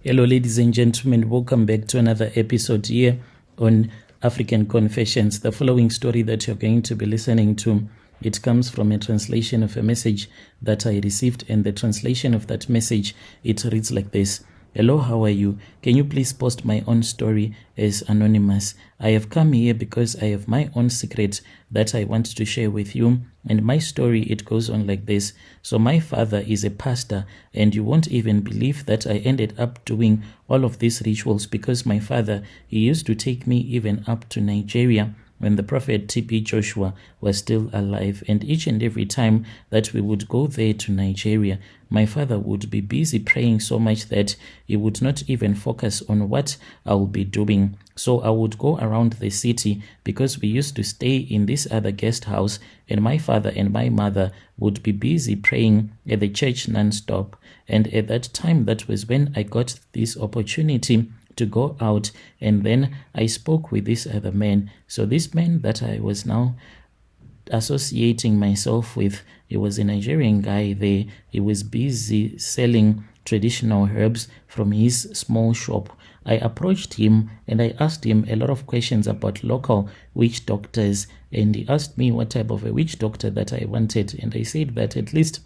Hello, ladies and gentlemen. Welcome back to another episode here on African Confessions. The following story that you're going to be listening to, it comes from a translation of a message that I received, and the translation of that message, it reads like this. Hello, how are you? Can you please post my own story as anonymous? I have come here because I have my own secret that I want to share with you. And my story, it goes on like this. So my father is a pastor, and you won't even believe that I ended up doing all of these rituals because my father, he used to take me even up to Nigeria when the prophet T.B. Joshua was still alive. And each and every time that we would go there to Nigeria, my father would be busy praying so much that he would not even focus on what I will be doing. So I would go around the city because we used to stay in this other guest house, and my father and my mother would be busy praying at the church non-stop. And at that time, that was when I got this opportunity to go out, and then I spoke with this other man. So this man that I was now associating myself with, he was a Nigerian guy there. He was busy selling traditional herbs from his small shop. I approached him and I asked him a lot of questions about local witch doctors, and he asked me what type of a witch doctor that I wanted, and I said that at least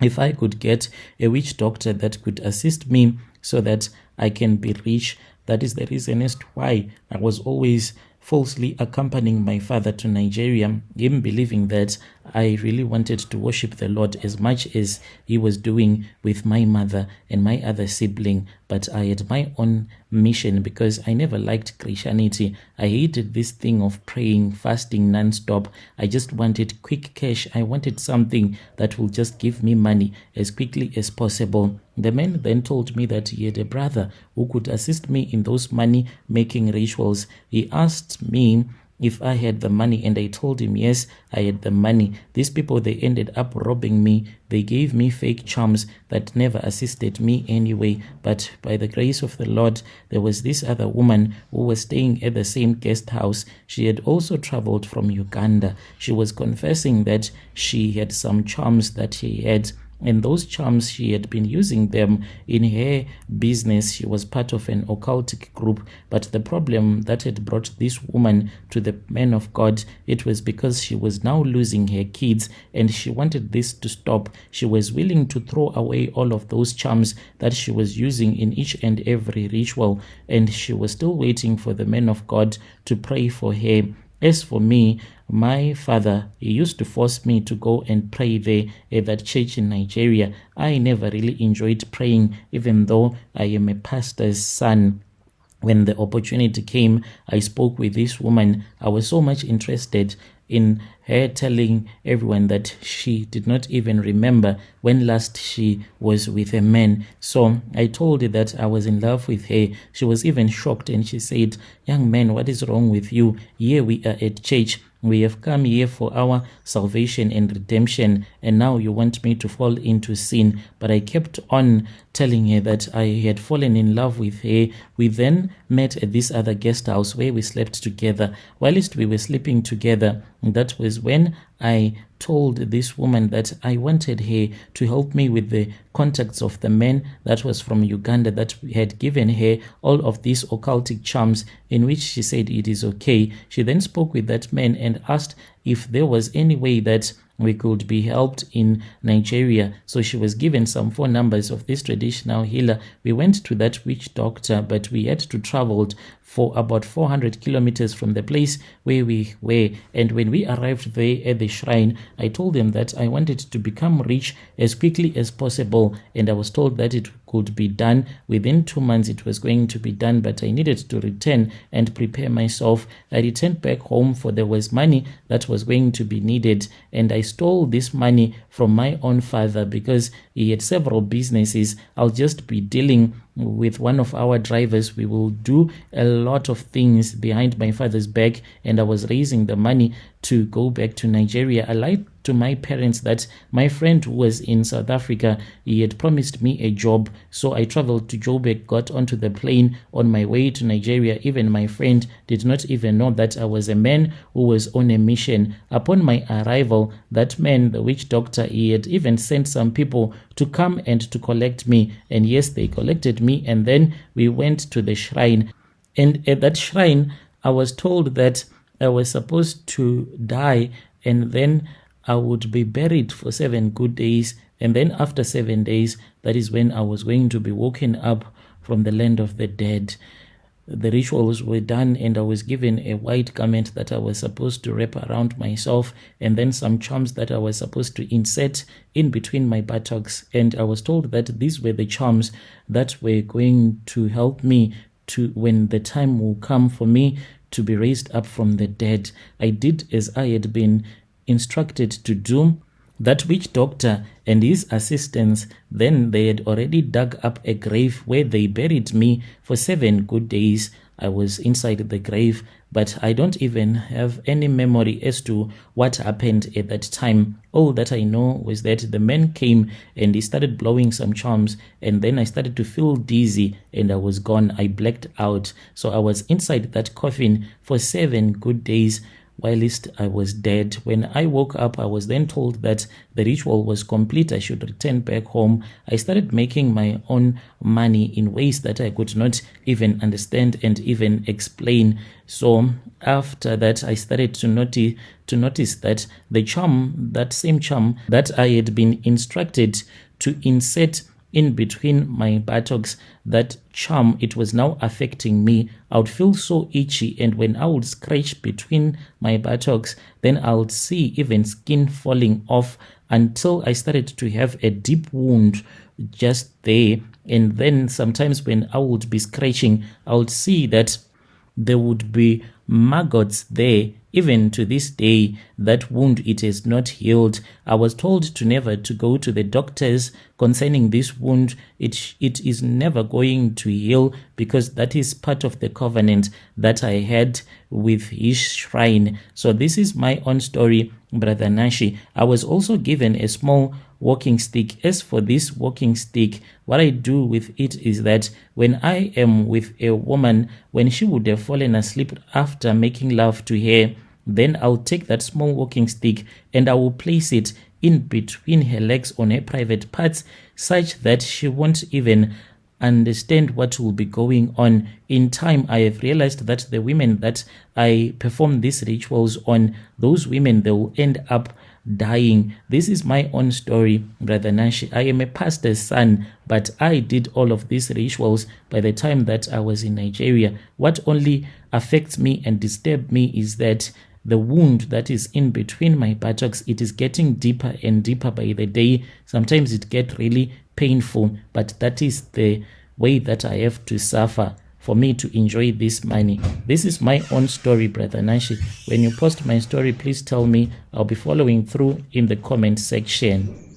if I could get a witch doctor that could assist me so that I can be rich. That is the reason as to why I was always falsely accompanying my father to Nigeria, him believing that I really wanted to worship the Lord as much as he was doing with my mother and my other sibling. But I had my own mission because I never liked Christianity. I hated this thing of praying, fasting non-stop. I just wanted quick cash. I wanted something that will just give me money as quickly as possible. The man then told me that he had a brother who could assist me in those money-making rituals. He asked me if I had the money, and I told him yes, I had the money. These people, they ended up robbing me. They gave me fake charms that never assisted me anyway. But by the grace of the Lord, there was this other woman who was staying at the same guest house. She had also traveled from Uganda. She was confessing that she had some charms that she had, and those charms, she had been using them in her business. She was part of an occultic group. But the problem that had brought this woman to the man of God, it was because she was now losing her kids, and she wanted this to stop. She was willing to throw away all of those charms that she was using in each and every ritual, and she was still waiting for the man of God to pray for her. As for me, my father, he used to force me to go and pray there at that church in Nigeria. I never really enjoyed praying, even though I am a pastor's son. When the opportunity came, I spoke with this woman. I was so much interested in her telling everyone that she did not even remember when last she was with a man. So I told her that I was in love with her. She was even shocked, and she said, "Young man, what is wrong with you? Here we are at church. We have come here for our salvation and redemption, and now you want me to fall into sin." But I kept on telling her that I had fallen in love with her. We then met at this other guest house where we slept together. Whilst we were sleeping together, that was when I told this woman that I wanted her to help me with the contacts of the man that was from Uganda that had given her all of these occultic charms, in which she said it is okay. She then spoke with that man and asked if there was any way that we could be helped in Nigeria. So she was given some phone numbers of this traditional healer. We went to that witch doctor, but we had to travel for about 400 kilometers from the place where we were. And when we arrived there at the shrine, I told them that I wanted to become rich as quickly as possible, and I was told that it could be done within 2 months. It was going to be done, but I needed to return and prepare myself. I returned back home, for there was money that was going to be needed, and I stole this money from my own father because he had several businesses. I'll just be dealing with one of our drivers. We will do a lot of things behind my father's back, and I was raising the money to go back to Nigeria. I lied to my parents that my friend who was in South Africa, he had promised me a job. So I traveled to Joburg, got onto the plane on my way to Nigeria. Even my friend did not even know that I was a man who was on a mission. Upon my arrival, that man, the witch doctor, he had even sent some people to come and to collect me. And yes, they collected me, and then we went to the shrine. And at that shrine, I was told that I was supposed to die, and then I would be buried for 7 good days. And then after 7 days, that is when I was going to be woken up from the land of the dead. The rituals were done, and I was given a white garment that I was supposed to wrap around myself, and then some charms that I was supposed to insert in between my buttocks. And I was told that these were the charms that were going to help me to when the time will come for me to be raised up from the dead. I did as I had been instructed to do. That witch doctor and his assistants, then they had already dug up a grave where they buried me for 7 good days. I was inside the grave, but I don't even have any memory as to what happened at that time. All that I know was that the man came and he started blowing some charms, and then I started to feel dizzy and I was gone. I blacked out. So I was inside that coffin for 7 good days, whilst I was dead. When I woke up, I was then told that the ritual was complete. I should return back home. I started making my own money in ways that I could not even understand and even explain. So after that, I started to notice that the charm, that same charm that I had been instructed to insert in between my buttocks, that charm, it was now affecting me. I would feel so itchy, and when I would scratch between my buttocks, then I would see even skin falling off, until I started to have a deep wound just there. And then sometimes when I would be scratching, I would see that there would be maggots there. Even to this day, that wound, it is not healed. I was told to never to go to the doctors concerning this wound. It is never going to heal, because that is part of the covenant that I had with his shrine. So this is my own story, Brother Nashi. I was also given a small walking stick. As for this walking stick, what I do with it is that when I am with a woman, when she would have fallen asleep after making love to her, then I'll take that small walking stick and I will place it in between her legs on her private parts, such that she won't even understand what will be going on. In time, I have realized that the women that I perform these rituals on, those women, they will end up dying. This is my own story, Brother Nashi. I am a pastor's son, but I did all of these rituals by the time that I was in Nigeria. What only affects me and disturbs me is that the wound that is in between my buttocks, it is getting deeper and deeper by the day. Sometimes it gets really painful, but that is the way that I have to suffer for me to enjoy this money. This is my own story, Brother Nashi. When you post my story, please tell me. I'll be following through in the comment section.